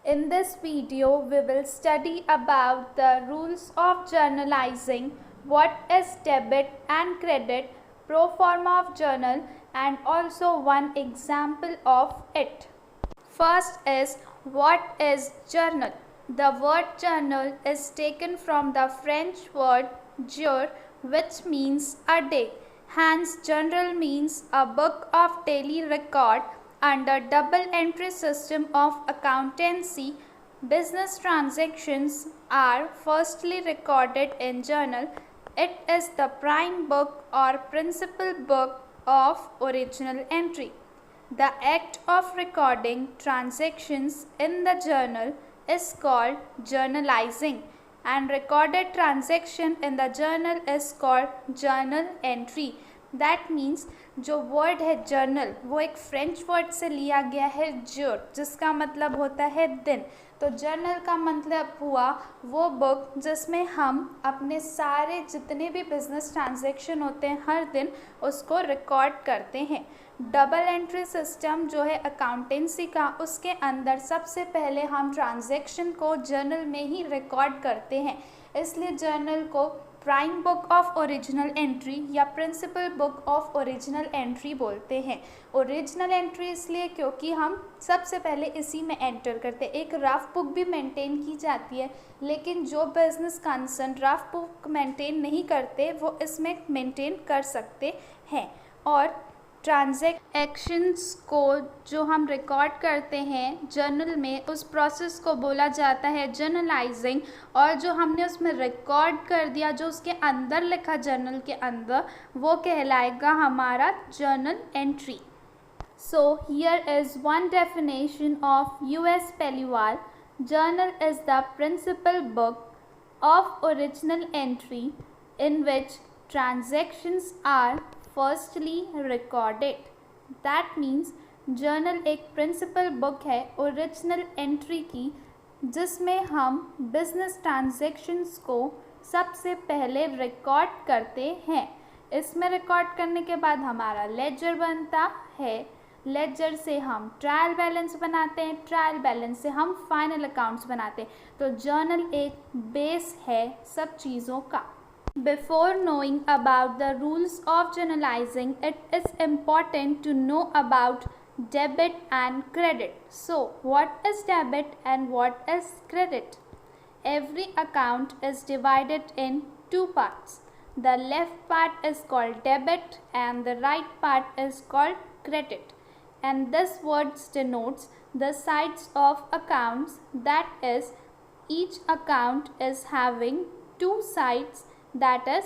In this video, we will study about the rules of journalizing, what is debit and credit, pro forma of journal, and also one example of it. First is, what is journal? The word journal is taken from the French word jour, which means a day. Hence, journal means a book of daily record. Under double entry system of accountancy, business transactions are firstly recorded in journal. It is the prime book or principal book of original entry. The act of recording transactions in the journal is called journalizing, and recorded transaction in the journal is called journal entry. That means जो word है journal वो एक French word से लिया गया है जोर, जिसका मतलब होता है दिन। तो जर्नल का मतलब हुआ वो बुक जिसमें हम अपने सारे जितने भी बिजनेस ट्रांजैक्शन होते हैं हर दिन उसको रिकॉर्ड करते हैं। डबल एंट्री सिस्टम जो है अकाउंटेंसी का, उसके अंदर सबसे पहले हम ट्रांजैक्शन को जर्नल में ही रिकॉर्ड करते हैं, इसलिए जर्नल को prime book of original entry या principal book of original entry बोलते हैं। ओरिजिनल एंट्री इसलिए क्योंकि हम सबसे पहले इसी में एंटर करते हैं। एक रफ बुक भी मेंटेन की जाती है, लेकिन जो business concern rough book maintain नहीं करते वो इसमें मेंटेन कर सकते हैं। और ट्रांजैक्शंस को जो हम रिकॉर्ड करते हैं जर्नल में, उस प्रोसेस को बोला जाता है जर्नलाइजिंग। और जो हमने उसमें रिकॉर्ड कर दिया, जो उसके अंदर लिखा जर्नल के अंदर, वो कहलाएगा हमारा journal entry. So here is one definition of US Paliwal. Journal is the principal book of original entry in which transactions are firstly recorded. That means journal एक प्रिंसिपल बुक है ओरिजिनल एंट्री की, जिसमें हम business transactions को सबसे पहले record करते हैं। इसमें रिकॉर्ड करने के बाद हमारा लेजर बनता है, लेजर से हम ट्रायल बैलेंस बनाते हैं, ट्रायल बैलेंस से हम फाइनल अकाउंट्स बनाते हैं। तो जर्नल एक बेस है सब चीज़ों का। Before knowing about the rules of journalizing, it is important to know about debit and credit. So, what is debit and what is credit? Every account is divided in two parts. The left part is called debit and the right part is called credit. And this word denotes the sides of accounts, that is, each account is having two sides, that is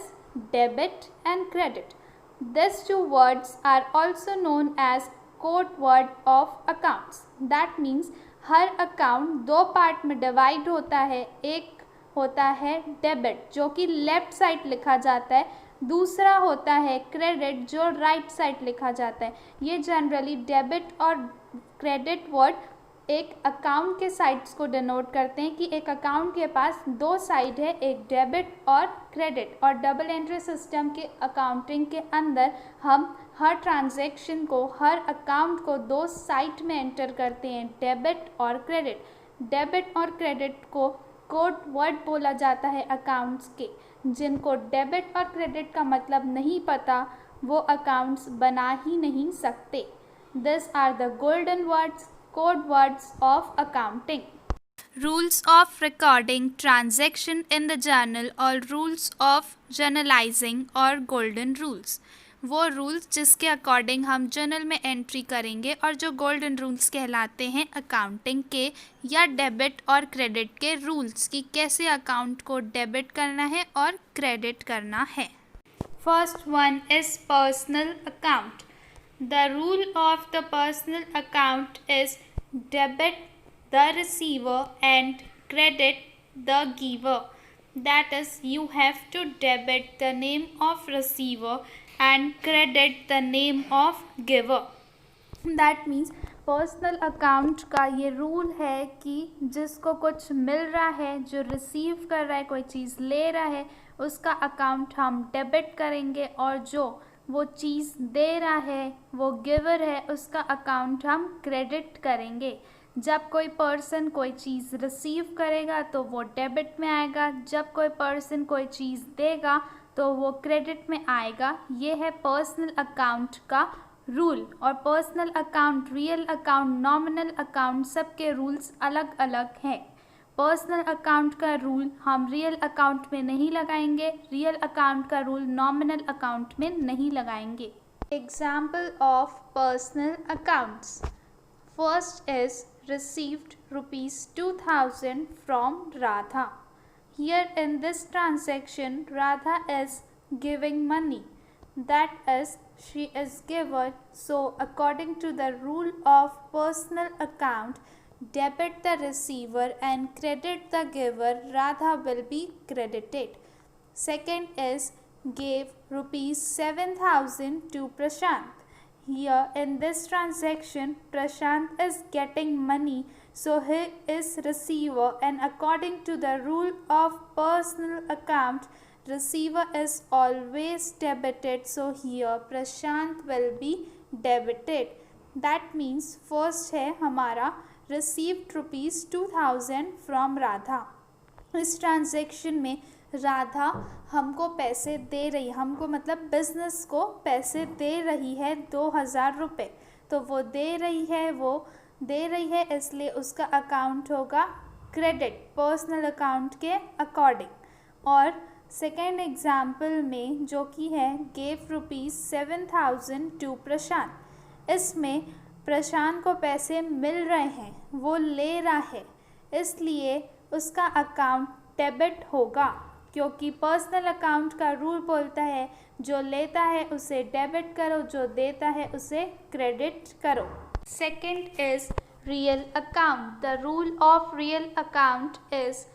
debit and credit. These two words are also known as code word of accounts. That means her account दो part में divide होता है। एक होता है debit जो कि left side लिखा जाता है, दूसरा होता है क्रेडिट जो राइट साइड लिखा जाता है। ये जनरली डेबिट और क्रेडिट वर्ड एक अकाउंट के साइड्स को डिनोट करते हैं कि एक अकाउंट के पास दो साइड है, एक डेबिट और क्रेडिट। और डबल एंट्री सिस्टम के अकाउंटिंग के अंदर हम हर ट्रांजैक्शन को, हर अकाउंट को दो साइड में एंटर करते हैं, डेबिट और क्रेडिट। डेबिट और क्रेडिट को कोड वर्ड बोला जाता है अकाउंट्स के। जिनको डेबिट और क्रेडिट का मतलब नहीं पता वो अकाउंट्स बना ही नहीं सकते। This are the golden words, code words of accounting. Rules of recording transaction in the journal or rules of journalizing or golden rules. वो रूल्स जिसके अकॉर्डिंग हम जर्नल में एंट्री करेंगे और जो गोल्डन रूल्स कहलाते हैं अकाउंटिंग के या डेबिट और क्रेडिट के रूल्स की कैसे अकाउंट को डेबिट करना है और क्रेडिट करना है। First one is personal account. The rule of the personal account is debit the receiver and credit the giver. That is, you have to debit the name of receiver and credit the name of giver. That means personal account का ये rule है कि जिसको कुछ मिल रहा है, जो receive कर रहा है, कोई चीज़ ले रहा है, उसका अकाउंट हम डेबिट करेंगे, और जो वो चीज़ दे रहा है, वो गिवर है, उसका अकाउंट हम क्रेडिट करेंगे। जब कोई पर्सन कोई चीज़ रिसीव करेगा तो वो डेबिट में आएगा, जब कोई पर्सन कोई चीज़ देगा तो वो क्रेडिट में आएगा। ये है पर्सनल अकाउंट का रूल। और personal account, real account, nominal account, सबके रूल्स अलग अलग हैं। पर्सनल अकाउंट का रूल हम रियल अकाउंट में नहीं लगाएंगे, रियल अकाउंट का रूल नॉमिनल अकाउंट में नहीं लगाएंगे। Example of personal accounts. First is received rupees 2000 from Radha. Here in this transaction, Radha is giving money. That is, she is given. So, according to the rule of personal account, debit the receiver and credit the giver. Radha will be credited. Second is gave rupees 7000 to Prashant. Here in this transaction, Prashant is getting money, so he is receiver, and according to the rule of personal account, receiver is always debited, so here Prashant will be debited. That means first है हमारा received rupees 2000 from Radha. इस transaction में राधा हमको पैसे दे रही, हमको मतलब business को पैसे दे रही है 2000 रुपये। तो वो दे रही है इसलिए उसका अकाउंट होगा क्रेडिट, पर्सनल अकाउंट के अकॉर्डिंग। और सेकेंड एग्जाम्पल में जो कि है गेव रुपीज़ 7000 टू प्रशांत, इसमें प्रशांत को पैसे मिल रहे हैं, वो ले रहा है, इसलिए उसका अकाउंट डेबिट होगा, क्योंकि पर्सनल अकाउंट का रूल बोलता है जो लेता है उसे डेबिट करो, जो देता है उसे क्रेडिट करो। Second is real account. The rule of real account is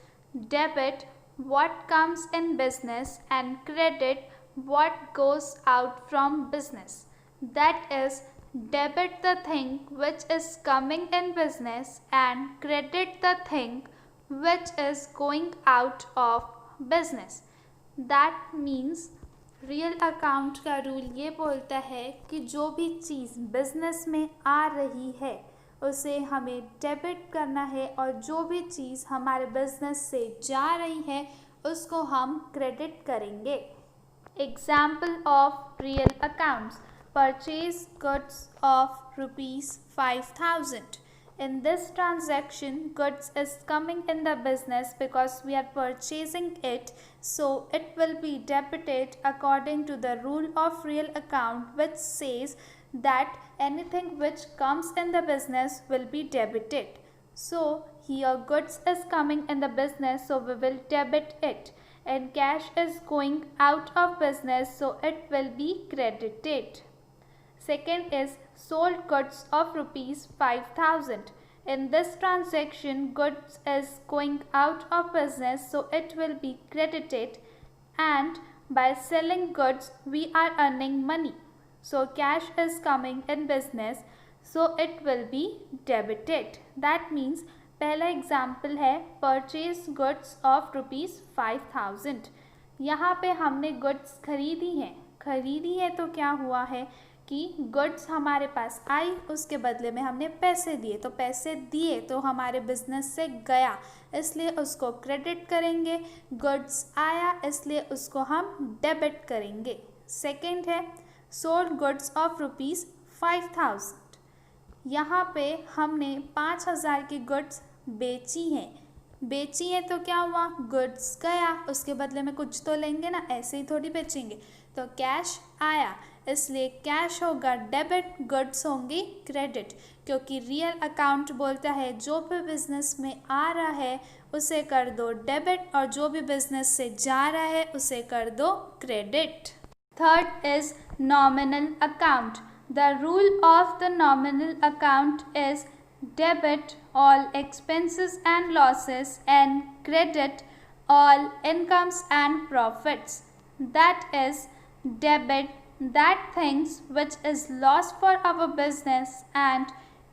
debit what comes in business and credit what goes out from business. That is debit the thing which is coming in business and credit the thing which is going out of business. That means real account का rule ये बोलता है कि जो भी चीज़ business में आ रही है उसे हमें डेबिट करना है, और जो भी चीज़ हमारे बिजनेस से जा रही है उसको हम क्रेडिट करेंगे। Example of real accounts. Purchase goods of rupees 5000. In this transaction, goods is coming in the business because we are purchasing it, so it will be debited according to the rule of real account, which says that anything which comes in the business will be debited. So here goods is coming in the business, so we will debit it, and cash is going out of business, so it will be credited. Second is sold goods of rupees 5000. In this transaction, goods is going out of business, so it will be credited, and by selling goods we are earning money, so cash is coming in business, so it will be debited. That means पहला example है purchase goods of rupees 5000। यहाँ पे हमने goods खरीदी है तो क्या हुआ है कि गुड्स हमारे पास आई, उसके बदले में हमने पैसे दिए, तो पैसे दिए तो हमारे बिजनेस से गया, इसलिए उसको क्रेडिट करेंगे। गुड्स आया इसलिए उसको हम डेबिट करेंगे। सेकंड है सोल्ड गुड्स ऑफ रुपीज़ 5000। यहाँ पे हमने 5000 की गुड्स बेची हैं तो क्या हुआ, गुड्स गया, उसके बदले में कुछ तो लेंगे ना, ऐसे ही थोड़ी बेचेंगे। तो कैश आया इसलिए कैश होगा डेबिट, गुड्स होंगी क्रेडिट, क्योंकि रियल अकाउंट बोलता है जो भी बिजनेस में आ रहा है उसे कर दो डेबिट, और जो भी बिजनेस से जा रहा है उसे कर दो credit. Third is nominal account. The rule of the nominal account is debit all expenses and losses and credit all incomes and profits. That is, debit that things which is lost for our business and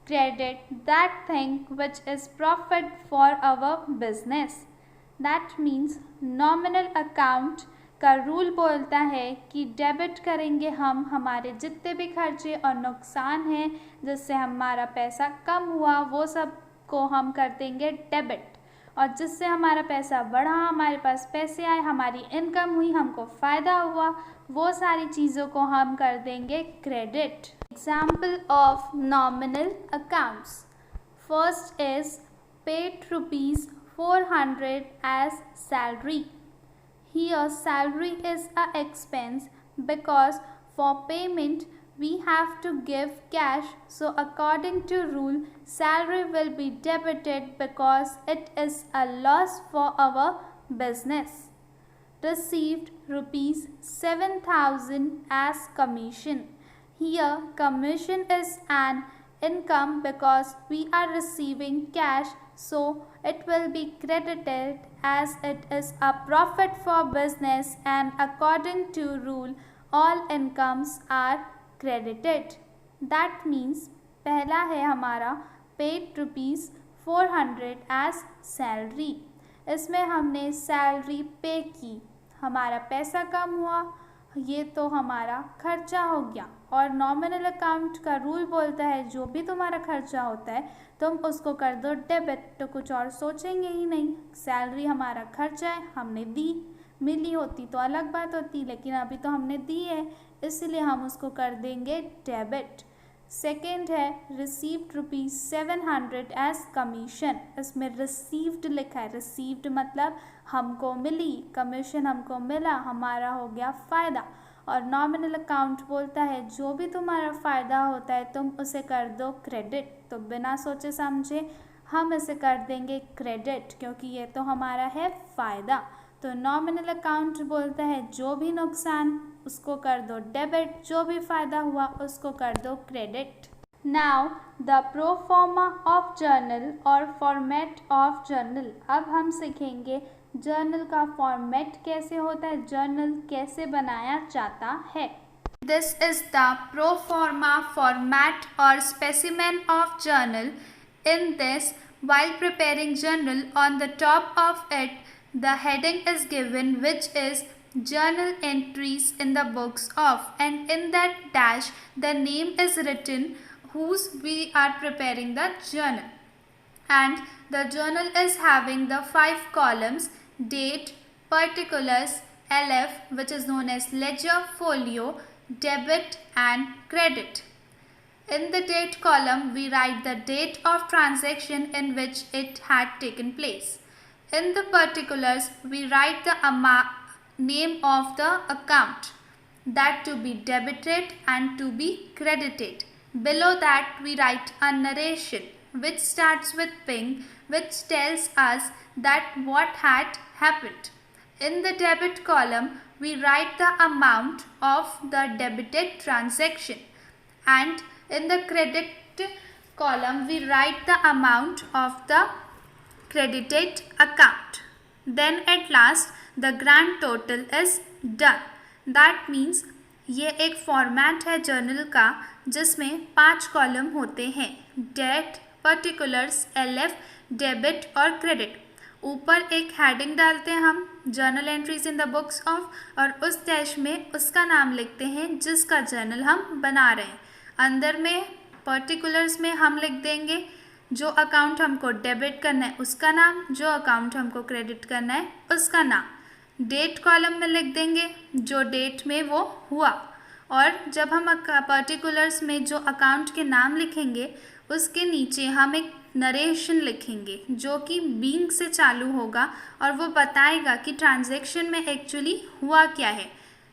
credit that thing which is profit for our business. That means nominal account का rule बोलता है कि debit करेंगे हम हमारे जितने भी खर्चे और नुकसान हैं जिससे हमारा पैसा कम हुआ, वो सब को हम कर देंगे डेबिट, और जिससे हमारा पैसा बढ़ा, हमारे पास पैसे आए, हमारी इनकम हुई, हमको फ़ायदा हुआ, वो सारी चीज़ों को हम कर देंगे credit. Example of nominal accounts, first is paid rupees 400 as salary. Here salary is a expense because for payment we have to give cash, so according to rule salary will be debited because it is a loss for our business. Received rupees 7,000 as commission. Here commission is an income because we are receiving cash, so it will be credited as it is a profit for business, and according to rule all incomes are credited. That means पहला है हमारा paid rupees 400 as salary. इसमें हमने salary पे की, हमारा पैसा कम हुआ, ये तो हमारा खर्चा हो गया। और नॉमिनल अकाउंट का रूल बोलता है जो भी तुम्हारा खर्चा होता है तुम उसको कर दो डेबिट, तो कुछ और सोचेंगे ही नहीं। सैलरी हमारा खर्चा है, हमने दी, मिली होती तो अलग बात होती, लेकिन अभी तो हमने दी है, इसलिए हम उसको कर देंगे डेबिट। सेकेंड है रिसीव्ड रुपीज़ 700 एज कमीशन, इसमें रिसीव्ड लिखा है, रिसीव्ड मतलब हमको मिली, कमीशन हमको मिला, हमारा हो गया फ़ायदा। और नॉमिनल अकाउंट बोलता है जो भी तुम्हारा फ़ायदा होता है तुम उसे कर दो क्रेडिट, तो बिना सोचे समझे हम इसे कर देंगे क्रेडिट क्योंकि ये तो हमारा है फ़ायदा। तो नॉमिनल अकाउंट बोलता है जो भी नुकसान उसको कर दो डेबिट, जो भी फ़ायदा हुआ उसको कर दो क्रेडिट। नाउ द प्रो फॉर्मा ऑफ जर्नल और फॉर्मेट ऑफ जर्नल। अब हम सीखेंगे जर्नल का फॉर्मेट कैसे होता है, जर्नल कैसे बनाया जाता है। दिस इज द प्रो फॉर्मा फॉर्मेट और specimen of journal. In this, while preparing journal, on the top of it the heading is given which is journal entries in the books of, and in that dash the name is written whose we are preparing the journal. And the journal is having the 5 columns: date, particulars, LF which is known as ledger, folio, debit and credit. In the date column we write the date of transaction in which it had taken place. In the particulars we write the name of the account, that to be debited and to be credited. Below that we write a narration which starts with ping, which tells us that what had happened. In the debit column we write the amount of the debited transaction, and in the credit column we write the amount of the credited account. Then at last the grand total is done. That means ये एक format है journal का जिसमें 5 column होते हैं: date, particulars, LF, debit और credit. ऊपर एक हेडिंग डालते हैं हम, journal entries in the books of, और उस डैश में उसका नाम लिखते हैं जिसका जर्नल हम बना रहे हैं। अंदर में पर्टिकुलर्स में हम लिख देंगे जो अकाउंट हमको डेबिट करना है उसका नाम, जो अकाउंट हमको क्रेडिट करना है उसका नाम। डेट कॉलम में लिख देंगे जो डेट में वो हुआ, और जब हम पर्टिकुलर्स में जो अकाउंट के नाम लिखेंगे उसके नीचे हम एक नरेशन लिखेंगे जो कि बीइंग से चालू होगा और वो बताएगा कि ट्रांजैक्शन में एक्चुअली हुआ क्या है।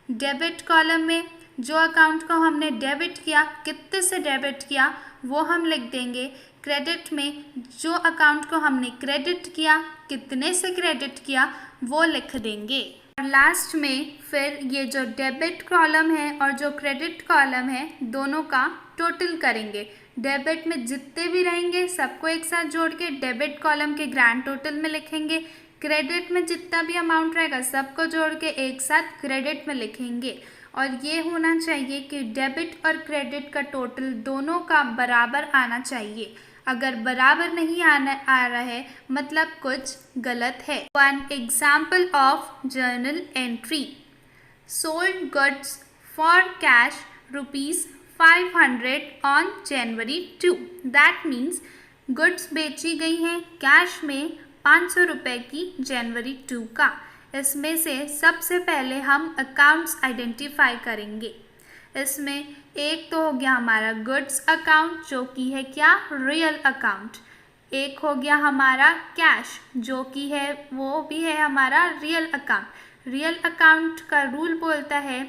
डेबिट कॉलम में जो अकाउंट को हमने डेबिट किया, कितने से डेबिट किया वो हम लिख देंगे। क्रेडिट में जो अकाउंट को हमने क्रेडिट किया, कितने से क्रेडिट किया वो लिख देंगे। और लास्ट में फिर ये जो डेबिट कॉलम है और जो क्रेडिट कॉलम है दोनों का टोटल करेंगे। डेबिट में जितने भी रहेंगे सबको एक साथ जोड़ के डेबिट कॉलम के ग्रैंड टोटल में लिखेंगे, क्रेडिट में जितना भी अमाउंट रहेगा सबको जोड़ के एक साथ क्रेडिट में लिखेंगे। और ये होना चाहिए कि डेबिट और क्रेडिट का टोटल दोनों का बराबर आना चाहिए। अगर बराबर नहीं आ रहा है मतलब कुछ गलत है। One example of journal entry: sold goods for cash ₹500 on January 2. That means goods बेची गई हैं कैश में 500 रुपये की जनवरी 2 का। इसमें से सबसे पहले हम अकाउंट्स आइडेंटिफाई करेंगे। इसमें एक तो हो गया हमारा गुड्स अकाउंट जो कि है क्या, रियल अकाउंट। एक हो गया हमारा कैश जो कि है वो भी है हमारा रियल अकाउंट। रियल अकाउंट का रूल बोलता है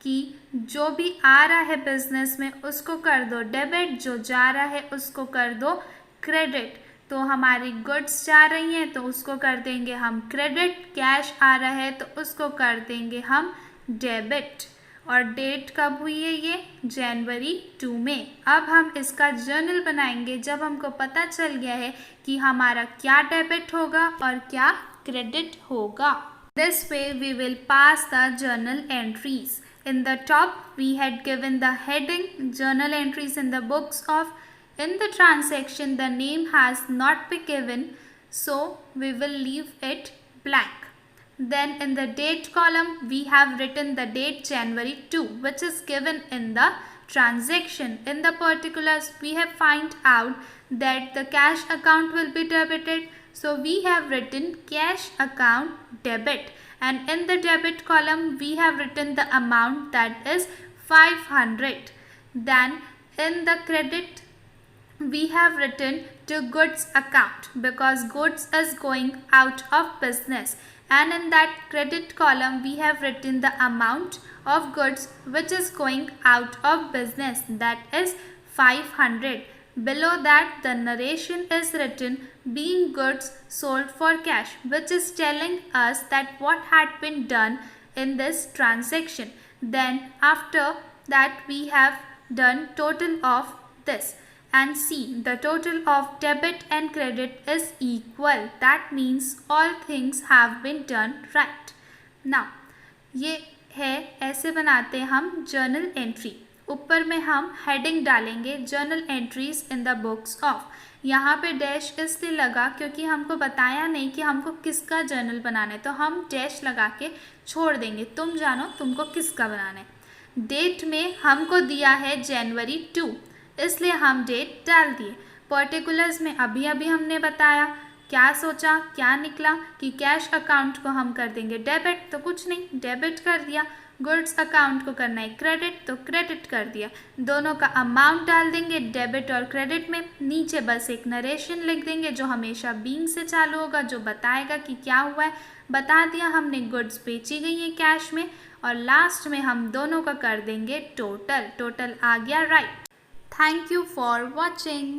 कि जो भी आ रहा है बिजनेस में उसको कर दो डेबिट, जो जा रहा है उसको कर दो क्रेडिट। तो हमारी गुड्स जा रही हैं तो उसको कर देंगे हम क्रेडिट, कैश आ रहा है तो उसको कर देंगे हम डेबिट। और डेट कब हुई है ये, जनवरी 2 में। अब हम इसका जर्नल बनाएंगे जब हमको पता चल गया है कि हमारा क्या डेबिट होगा और क्या क्रेडिट होगा। This way we will pass the journal entries. In the top we had given the heading journal entries in the books of. In the transaction the name has not been given, so we will leave it blank. Then in the date column we have written the date January 2 which is given in the transaction. In the particulars we have find out that the cash account will be debited, so we have written cash account debit, and in the debit column we have written the amount that is 500. Then in the credit we have written to goods account because goods is going out of business, and in that credit column we have written the amount of goods which is going out of business, that is 500. Below that the narration is written being goods sold for cash, which is telling us that what had been done in this transaction. Then after that we have done total of this, and see the total of debit and credit is equal. That means all things have been done right. Now ये है, ऐसे बनाते हैं हम journal entry. ऊपर में हम heading डालेंगे journal entries in the books of. यहाँ पे डैश इसलिए लगा क्योंकि हमको बताया नहीं कि हमको किसका जर्नल बनाना है, तो हम डैश लगा के छोड़ देंगे, तुम जानो तुमको किसका बनाना है। डेट में हमको दिया है जनवरी 2, इसलिए हम डेट डाल दिए। पर्टिकुलर्स में अभी अभी हमने बताया, क्या सोचा क्या निकला कि कैश अकाउंट को हम कर देंगे डेबिट, तो कुछ नहीं डेबिट कर दिया। गुड्स अकाउंट को करना है क्रेडिट, तो क्रेडिट कर दिया। दोनों का अमाउंट डाल देंगे डेबिट और क्रेडिट में। नीचे बस एक नरेशन लिख देंगे जो हमेशा बीइंग से चालू होगा, जो बताएगा कि क्या हुआ है। बता दिया हमने गुड्स बेची गई है कैश में, और लास्ट में हम दोनों का कर देंगे टोटल। टोटल आ गया right. Thank you for watching.